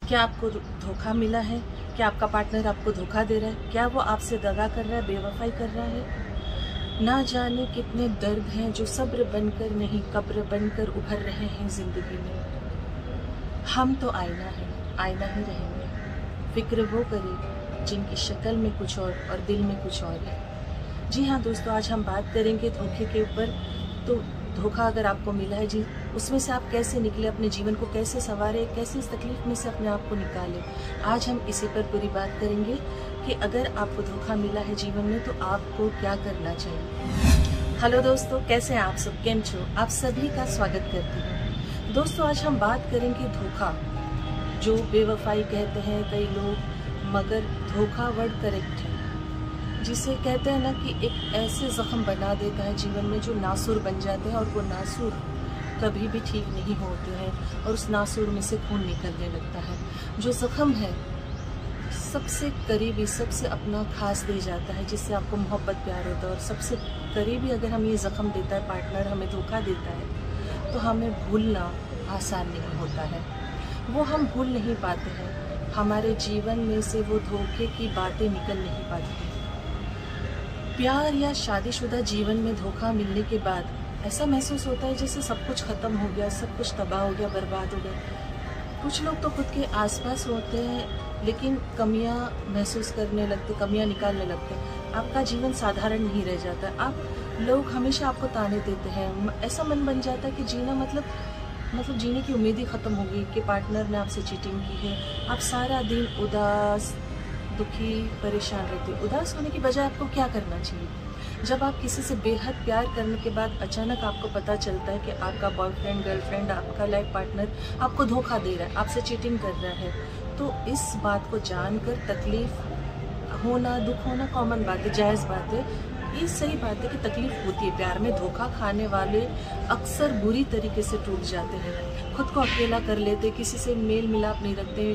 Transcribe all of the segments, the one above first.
क्या आपको धोखा मिला है? क्या आपका पार्टनर आपको धोखा दे रहा है? क्या वो आपसे दगा कर रहा है, बेवफाई कर रहा है? ना जाने कितने दर्द हैं जो सब्र बनकर नहीं कब्र बनकर उभर रहे हैं जिंदगी में। हम तो आईना है, आईना ही रहेंगे। फिक्र वो करे जिनकी शक्ल में कुछ और दिल में कुछ और है। जी हाँ दोस्तों, आज हम बात करेंगे धोखे के ऊपर। तो धोखा अगर आपको मिला है जी, उसमें से आप कैसे निकले, अपने जीवन को कैसे संवारे, कैसे इस तकलीफ में से अपने आप को निकालें। आज हम इसी पर पूरी बात करेंगे कि अगर आपको धोखा मिला है जीवन में तो आपको क्या करना चाहिए। हेलो दोस्तों, कैसे हैं आप सब, केम छो? आप सभी का स्वागत करती हूँ। दोस्तों आज हम बात करेंगे धोखा, जो बेवफाई कहते हैं कई लोग, मगर धोखा वर्ड करेक्ट है, जिसे कहते हैं ना कि एक ऐसे जख्म बना देता है जीवन में जो नासुर बन जाते हैं, और वो नासुर कभी भी ठीक नहीं होते हैं, और उस नासुर में से खून निकलने लगता है। जो जख्म है सबसे करीबी, सबसे अपना खास दे जाता है, जिससे आपको मोहब्बत प्यार होता है, और सबसे करीबी अगर हम ये जख्म देता है, पार्टनर हमें धोखा देता है, तो हमें भूलना आसान नहीं होता है। वो हम भूल नहीं पाते हैं, हमारे जीवन में से वो धोखे की बातें निकल नहीं पाती। प्यार या शादीशुदा जीवन में धोखा मिलने के बाद ऐसा महसूस होता है जैसे सब कुछ खत्म हो गया, सब कुछ तबाह हो गया, बर्बाद हो गया। कुछ लोग तो खुद के आसपास होते हैं लेकिन कमियां महसूस करने लगते, कमियां निकालने लगते हैं। आपका जीवन साधारण नहीं रह जाता। लोग हमेशा आपको ताने देते हैं। ऐसा मन बन जाता है कि जीना मतलब जीने की उम्मीद ही खत्म हो गई कि पार्टनर ने आपसे चीटिंग की है। आप सारा दिन उदास, दुखी, परेशान रहते। उदास होने की बजाय आपको क्या करना चाहिए? जब आप किसी से बेहद प्यार करने के बाद अचानक आपको पता चलता है कि आपका बॉयफ्रेंड, गर्लफ्रेंड, आपका लाइफ पार्टनर आपको धोखा दे रहा है, आपसे चीटिंग कर रहा है, तो इस बात को जानकर तकलीफ होना, दुख होना कॉमन बात है, जायज़ बात है। ये सही बात है कि तकलीफ होती है। प्यार में धोखा खाने वाले अक्सर बुरी तरीके से टूट जाते हैं, खुद को अकेला कर लेते, किसी से मेल मिलाप नहीं रखते,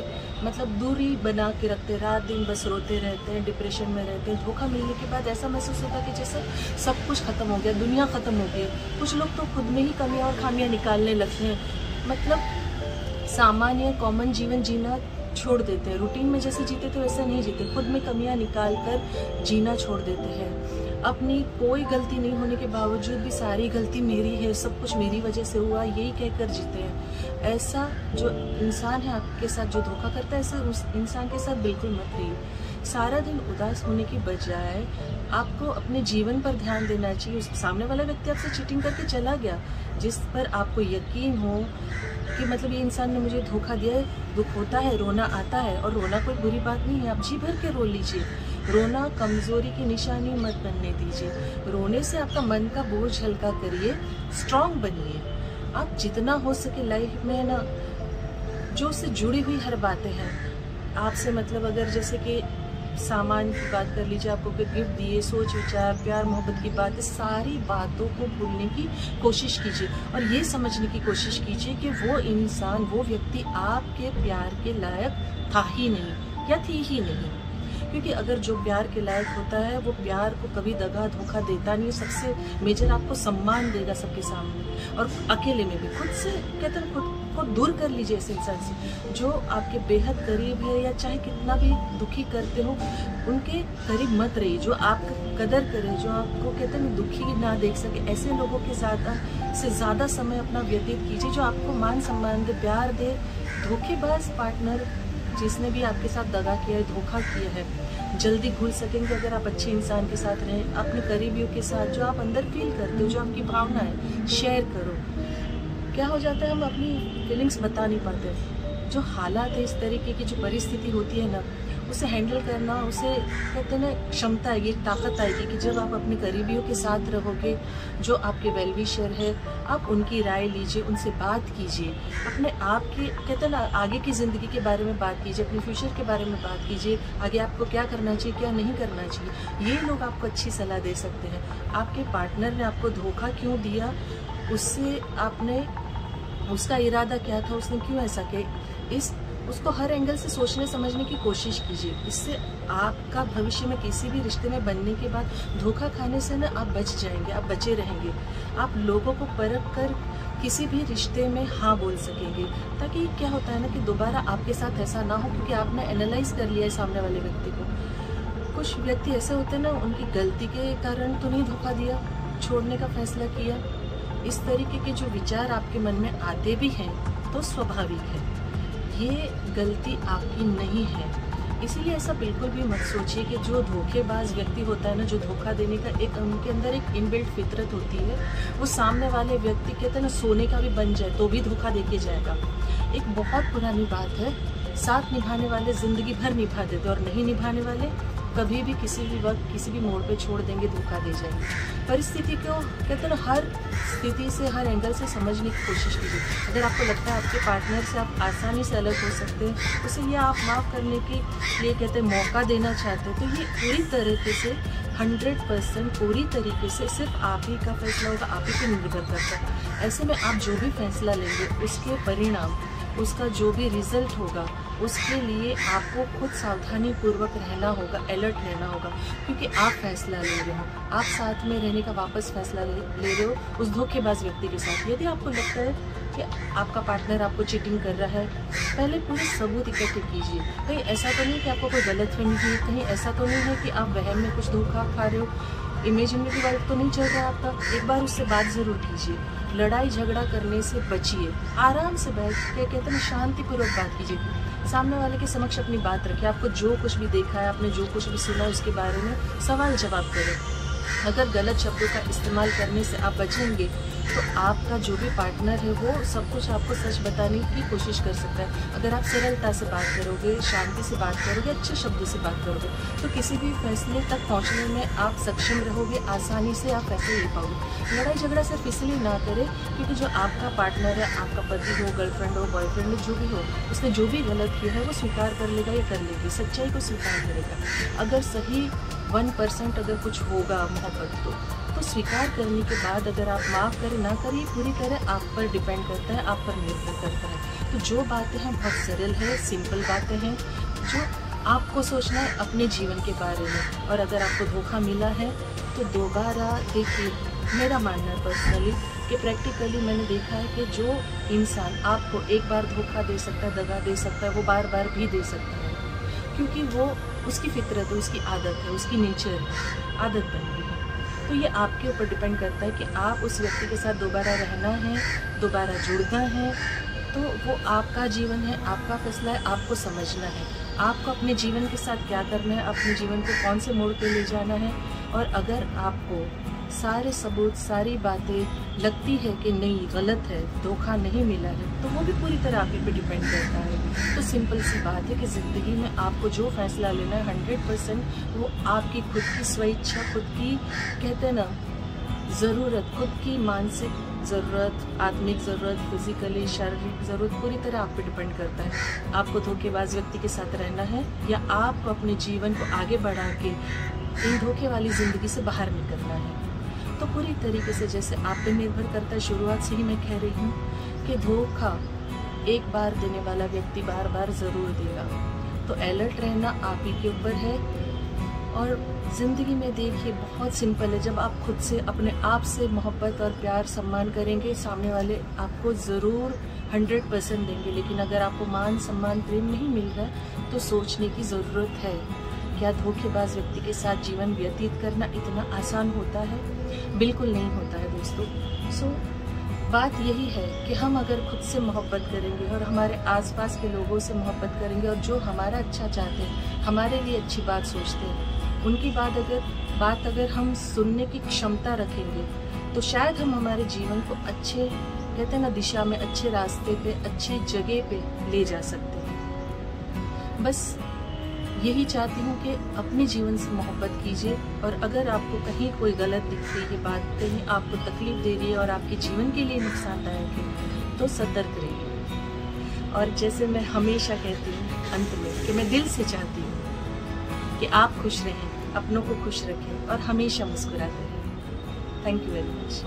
मतलब दूरी बना के रखते, रात दिन बस रोते रहते हैं, डिप्रेशन में रहते हैं। धोखा मिलने के बाद ऐसा महसूस होता है कि जैसे सब कुछ खत्म हो गया, दुनिया खत्म हो गई। कुछ लोग तो खुद में ही कमियां और खामियां निकालने लगते हैं, मतलब सामान्य कॉमन जीवन जीना छोड़ देते हैं। रूटीन में जैसे जीते थे वैसे नहीं जीते, खुद में कमियां निकाल कर जीना छोड़ देते हैं। अपनी कोई गलती नहीं होने के बावजूद भी सारी गलती मेरी है, सब कुछ मेरी वजह से हुआ, यही कहकर जीते हैं। ऐसा जो इंसान है आपके साथ जो धोखा करता है, ऐसे उस इंसान के साथ बिल्कुल मत रहिए। सारा दिन उदास होने की बजाय आपको अपने जीवन पर ध्यान देना चाहिए। उस सामने वाला व्यक्ति आपसे चीटिंग करके चला गया, जिस पर आपको यकीन हो कि मतलब ये इंसान ने मुझे धोखा दिया है, दुख होता है, रोना आता है, और रोना कोई बुरी बात नहीं है। आप जी भर के रो लीजिए। रोना कमजोरी की निशानी मत बनने दीजिए। रोने से आपका मन का बोझ हल्का करिए, स्ट्रांग बनिए। आप जितना हो सके लाइफ में ना, जो उससे जुड़ी हुई हर बातें हैं आपसे, मतलब अगर जैसे कि सामान की बात कर लीजिए, आपको कोई गिफ्ट दिए, सोच विचार, प्यार मोहब्बत की बातें, सारी बातों को भूलने की कोशिश कीजिए, और ये समझने की कोशिश कीजिए कि वो इंसान, वो व्यक्ति आपके प्यार के लायक था ही नहीं या थी ही नहीं। क्योंकि अगर जो प्यार के लायक होता है वो प्यार को कभी दगा धोखा देता नहीं। सबसे मेजर आपको सम्मान देगा सबके सामने, और अकेले में भी खुद से कहते हैं, खुद को दूर कर लीजिए इस इंसान से जो आपके बेहद करीब है, या चाहे कितना भी दुखी करते हो उनके करीब मत रहिए। जो आपका कदर करे, जो आपको कहते हैं दुखी ना देख सके, ऐसे लोगों के ज़्यादा समय अपना व्यतीत कीजिए जो आपको मान सम्मान दे, प्यार दे। धोखेबाज पार्टनर जिसने भी आपके साथ दगा किया है, धोखा किया है, जल्दी भूल सकेंगे अगर आप अच्छे इंसान के साथ रहें। अपने करीबियों के साथ जो आप अंदर फील करते हो, जो आपकी भावना है, शेयर करो। क्या हो जाता है, हम अपनी फीलिंग्स बता नहीं पाते। जो हालात है, इस तरीके की जो परिस्थिति होती है ना, उसे हैंडल करना, उसे कहते हैं ना क्षमता आएगी, एक ताकत आएगी कि जब आप अपने करीबियों के साथ रहोगे, जो आपके वेलविशर है, आप उनकी राय लीजिए, उनसे बात कीजिए, अपने आप के कहते हैं ना आगे की ज़िंदगी के बारे में बात कीजिए, अपने फ्यूचर के बारे में बात कीजिए, आगे आपको क्या करना चाहिए, क्या नहीं करना चाहिए। ये लोग आपको अच्छी सलाह दे सकते हैं। आपके पार्टनर ने आपको धोखा क्यों दिया, उससे आपने, उसका इरादा क्या था, उसने क्यों ऐसा किया, उसको हर एंगल से सोचने समझने की कोशिश कीजिए। इससे आपका भविष्य में किसी भी रिश्ते में बनने के बाद धोखा खाने से ना आप बच जाएंगे, आप बचे रहेंगे। आप लोगों को परख कर किसी भी रिश्ते में हाँ बोल सकेंगे, ताकि क्या होता है ना कि दोबारा आपके साथ ऐसा ना हो, क्योंकि आपने एनालाइज कर लिया है सामने वाले व्यक्ति को। कुछ व्यक्ति ऐसे होते हैं ना, उनकी गलती के कारण तो नहीं धोखा दिया, छोड़ने का फैसला किया। इस तरीके के जो विचार आपके मन में आते भी हैं तो स्वाभाविक है, ये गलती आपकी नहीं है। इसीलिए ऐसा बिल्कुल भी मत सोचिए कि जो धोखेबाज व्यक्ति होता है ना, जो धोखा देने का एक उनके अंदर एक इनबिल्ट फितरत होती है, वो सामने वाले व्यक्ति कहते हैं ना सोने का भी बन जाए तो भी धोखा देके जाएगा। एक बहुत पुरानी बात है, साथ निभाने वाले जिंदगी भर निभा देते और नहीं निभाने वाले कभी भी किसी भी वक्त किसी भी मोड़ पे छोड़ देंगे, धोखा दे जाएंगे। परिस्थिति को कहते हैं ना हर स्थिति से, हर एंगल से समझने की कोशिश कीजिए। अगर आपको लगता है आपके पार्टनर से आप आसानी से अलग हो सकते हैं, उसे ये आप माफ़ करने के लिए कहते हैं मौका देना चाहते हैं, तो ये पूरी तरीके से 100% पूरी तरीके से सिर्फ आप ही का फैसला होगा, आप ही पे निर्भर करता है। ऐसे में आप जो भी फैसला लेंगे उसके परिणाम, उसका जो भी रिजल्ट होगा, उसके लिए आपको खुद सावधानी पूर्वक रहना होगा, अलर्ट रहना होगा, क्योंकि आप फैसला ले रहे हो, आप साथ में रहने का वापस फैसला ले रहे हो उस धोखेबाज व्यक्ति के साथ। यदि आपको लगता है कि आपका पार्टनर आपको चीटिंग कर रहा है, पहले पूरे सबूत इकट्ठे कीजिए। कहीं ऐसा तो नहीं कि आपको कोई गलतफहमी हुई, कहीं ऐसा तो नहीं है कि आप वहम में कुछ धोखा खा रहे हो, इमेजिनरी वर्ल्ड तो नहीं चल रहा आपका। एक बार उससे बात ज़रूर कीजिए, लड़ाई झगड़ा करने से बचिए, आराम से बैठ के कहते हैं शांतिपूर्वक बात कीजिए, सामने वाले के समक्ष अपनी बात रखिए। आपको जो कुछ भी देखा है, आपने जो कुछ भी सुना, उसके बारे में सवाल जवाब करें। अगर गलत शब्दों का इस्तेमाल करने से आप बचेंगे तो आपका जो भी पार्टनर है वो सब कुछ आपको सच बताने की कोशिश कर सकता है। अगर आप सरलता से बात करोगे, शांति से बात करोगे, अच्छे शब्दों से बात करोगे, तो किसी भी फैसले तक पहुंचने में आप सक्षम रहोगे, आसानी से आप फैसले ले पाओगे। लड़ाई झगड़ा सिर्फ इसलिए ना करें क्योंकि जो आपका पार्टनर है, आपका पति हो, गर्लफ्रेंड हो, बॉयफ्रेंड हो, जो भी हो, उसने जो भी गलत किया है वो स्वीकार कर लेगा या कर लेगी, सच्चाई को स्वीकार करेगा। अगर सही 1% अगर कुछ होगा मोहब्बत तो स्वीकार करने के बाद अगर आप माफ़ करें ना करें, पूरी तरह आप पर डिपेंड करता है, आप पर निर्भर करता है। तो जो बातें हैं बहुत सरल है, सिंपल बातें हैं जो आपको सोचना है अपने जीवन के बारे में। और अगर आपको धोखा मिला है तो दोबारा देखिए, मेरा मानना है पर्सनली कि प्रैक्टिकली मैंने देखा है कि जो इंसान आपको एक बार धोखा दे सकता है, दगा दे सकता है, वो बार बार भी दे सकता है, क्योंकि वो उसकी फितरत है, उसकी आदत है, उसकी नेचर है, आदत बन गई है। तो ये आपके ऊपर डिपेंड करता है कि आप उस व्यक्ति के साथ दोबारा रहना है, दोबारा जुड़ना है, तो वो आपका जीवन है, आपका फैसला है, आपको समझना है आपको अपने जीवन के साथ क्या करना है, अपने जीवन को कौन से मोड़ पे ले जाना है। और अगर आपको सारे सबूत, सारी बातें लगती है कि नहीं गलत है, धोखा नहीं मिला है, तो वो भी पूरी तरह आप ही पे डिपेंड करता है। तो सिंपल सी बात है कि ज़िंदगी में आपको जो फैसला लेना है 100% वो आपकी खुद की स्वेच्छा, खुद की कहते हैं ना ज़रूरत, खुद की मानसिक ज़रूरत, आत्मिक ज़रूरत, फिजिकली शारीरिक ज़रूरत पूरी तरह आप पे डिपेंड करता है। आपको धोखेबाज व्यक्ति के साथ रहना है या आपको अपने जीवन को आगे बढ़ा के इन धोखे वाली ज़िंदगी से बाहर निकलना है। तो पूरी तरीके से जैसे आप पे निर्भर करता है, शुरुआत से ही मैं कह रही हूँ कि धोखा एक बार देने वाला व्यक्ति बार बार ज़रूर देगा। तो अलर्ट रहना आप ही के ऊपर है। और ज़िंदगी में देखिए बहुत सिंपल है, जब आप खुद से अपने आप से मोहब्बत और प्यार सम्मान करेंगे, सामने वाले आपको ज़रूर 100% देंगे। लेकिन अगर आपको मान सम्मान प्रेम नहीं मिल रहा है तो सोचने की ज़रूरत है, क्या धोखेबाज व्यक्ति के साथ जीवन व्यतीत करना इतना आसान होता है? बिल्कुल नहीं होता है दोस्तों। सो बात यही है कि हम अगर खुद से मोहब्बत करेंगे और हमारे आसपास के लोगों से मोहब्बत करेंगे और जो हमारा अच्छा चाहते हैं, हमारे लिए अच्छी बात सोचते हैं, उनकी बात अगर हम सुनने की क्षमता रखेंगे तो शायद हम हमारे जीवन को अच्छे कहते हैं ना दिशा में, अच्छे रास्ते पे, अच्छी जगह पे ले जा सकते हैं। बस यही चाहती हूँ कि अपने जीवन से मोहब्बत कीजिए। और अगर आपको कहीं कोई गलत दिख रही है बात, कहीं आपको तकलीफ दे रही है और आपके जीवन के लिए नुकसानदायक है, तो सतर्क रहिए। और जैसे मैं हमेशा कहती हूँ अंत में कि मैं दिल से चाहती हूँ कि आप खुश रहें, अपनों को खुश रखें और हमेशा मुस्कुराते रहें। Thank you very much.